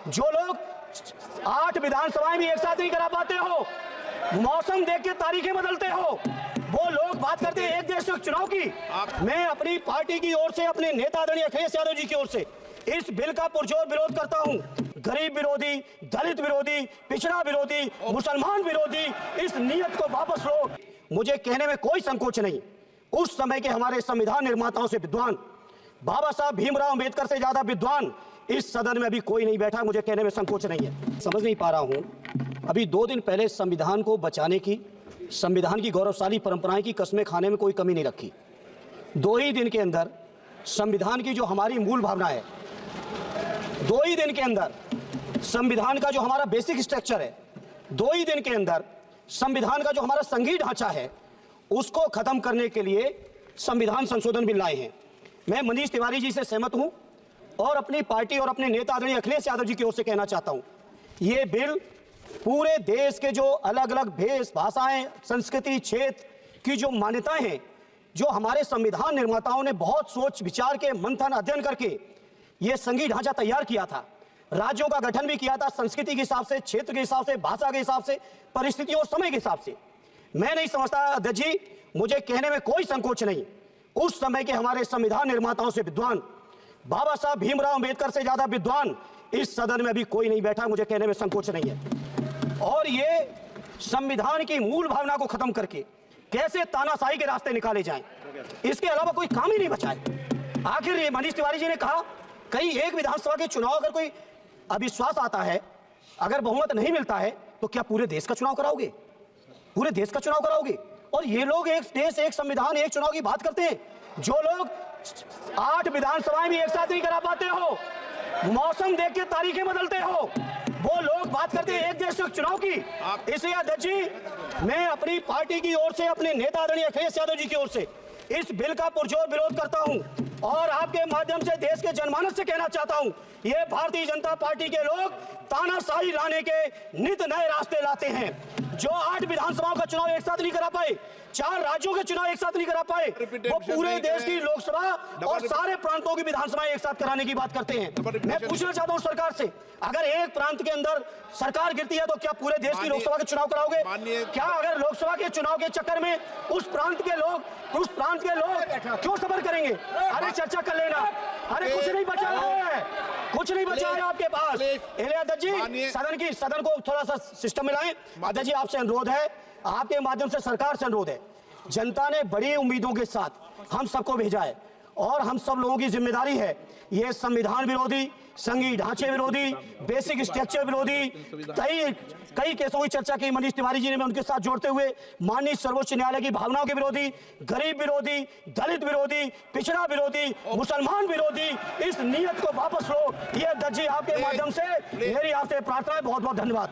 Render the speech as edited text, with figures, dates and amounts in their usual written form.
जो लोग 8 विधानसभाएं भी एक साथ नहीं करा पाते हो, मौसम देख के तारीखें बदलते हो, वो लोग बात करते हैं एक देश एक चुनाव की। मैं अपनी पार्टी की ओर से, अपने नेता आदरणीय अखिलेश यादव जी की ओर से इस बिल का पुरजोर विरोध करता हूं। गरीब विरोधी, दलित विरोधी, पिछड़ा विरोधी, मुसलमान विरोधी इस नीयत को वापस लो। मुझे कहने में कोई संकोच नहीं, उस समय के हमारे संविधान निर्माताओं से विद्वान, बाबा साहब भीमराव अंबेडकर से ज्यादा विद्वान इस सदन में अभी कोई नहीं बैठा। मुझे कहने में संकोच नहीं है। समझ नहीं पा रहा हूं, अभी 2 दिन पहले संविधान को बचाने की, संविधान की गौरवशाली परंपराएं की कस्में खाने में कोई कमी नहीं रखी। 2 ही दिन के अंदर संविधान की जो हमारी मूल भावना है, 2 ही दिन के अंदर संविधान का जो हमारा बेसिक स्ट्रक्चर है, 2 ही दिन के अंदर संविधान का जो हमारा संघीय ढांचा है, उसको खत्म करने के लिए संविधान संशोधन बिल लाए हैं। मैं मनीष तिवारी जी से सहमत हूं और अपनी पार्टी और अपने नेता आदरणीय अखिलेश यादव जी की ओर से कहना चाहता हूं, ये बिल पूरे देश के जो अलग अलग भेष, भाषाएं, संस्कृति, क्षेत्र की जो मान्यताएं हैं, जो हमारे संविधान निर्माताओं ने बहुत सोच विचार के, मंथन, अध्ययन करके ये संघीय ढांचा तैयार किया था, राज्यों का गठन भी किया था संस्कृति के हिसाब से, क्षेत्र के हिसाब से, भाषा के हिसाब से, परिस्थितियों और समय के हिसाब से। मैं नहीं समझता अध्यक्ष जी, मुझे कहने में कोई संकोच नहीं, उस समय के हमारे संविधान निर्माताओं से विद्वान, बाबा साहब भीमराव अंबेडकर से ज्यादा विद्वान इस सदन में अभी कोई नहीं बैठा। मुझे कहने में संकोच नहीं है। और ये संविधान की मूल भावना को खत्म करके कैसे तानाशाही के रास्ते निकाले जाएं, इसके अलावा कोई काम ही नहीं बचा है। आखिर ये मनीष तिवारी जी ने कहा, कहीं एक विधानसभा के चुनाव अगर कोई अविश्वास आता है, अगर बहुमत नहीं मिलता है, तो क्या पूरे देश का चुनाव कराओगे? पूरे देश का चुनाव कराओगे? और ये लोग एक देश, एक संविधान, एक चुनाव की बात करते हैं। जो लोग 8 विधानसभाएं भी एक साथ नहीं करा पाते हो, मौसम देख के तारीखें बदलते हो, वो लोग बात करते हैं एक देश एक चुनाव की। इसलिए अध्यक्ष जी, मैं अपनी पार्टी की ओर से, अपने नेता आदरणीय अखिलेश यादव जी की ओर से इस बिल का पुरजोर विरोध करता हूं और आपके माध्यम से देश के जनमानस से कहना चाहता हूं, ये भारतीय जनता पार्टी के लोग तानाशाही लाने के नित नए रास्ते लाते हैं। जो 8 विधानसभाओं का चुनाव एक साथ नहीं करा पाए, 4 राज्यों के चुनाव एक साथ नहीं करा पाए, वो पूरे देश की लोकसभा और सारे प्रांतों की विधानसभाएं एक साथ कराने की बात करते हैं। मैं पूछना चाहता हूं सरकार से, अगर एक प्रांत के अंदर सरकार गिरती है तो क्या पूरे देश की लोकसभा के चुनाव कराओगे? क्या अगर लोकसभा के चुनाव के चक्कर में उस प्रांत के लोग क्यों सफर करेंगे? अरे चर्चा कर लेना। अरे कुछ नहीं बचा है, कुछ नहीं बचा है आपके पास। अध्यक्ष जी, सदन को थोड़ा सा सिस्टम में लाएं। अध्यक्ष जी, आपसे अनुरोध है, आपके माध्यम से सरकार से अनुरोध है, जनता ने बड़ी उम्मीदों के साथ हम सबको भेजा है और हम सब लोगों की जिम्मेदारी है, ये संविधान विरोधी, संघीय ढांचे विरोधी, बेसिक स्ट्रक्चर विरोधी कई केसों की चर्चा की मनीष तिवारी जी ने, मैं उनके साथ जोड़ते हुए माननीय सर्वोच्च न्यायालय की भावनाओं के विरोधी, गरीब विरोधी, दलित विरोधी, पिछड़ा विरोधी, मुसलमान विरोधी इस नीयत को वापस लो। ये अध्यक्ष जी, आपके माध्यम से मेरी आपसे प्रार्थना है। बहुत बहुत धन्यवाद।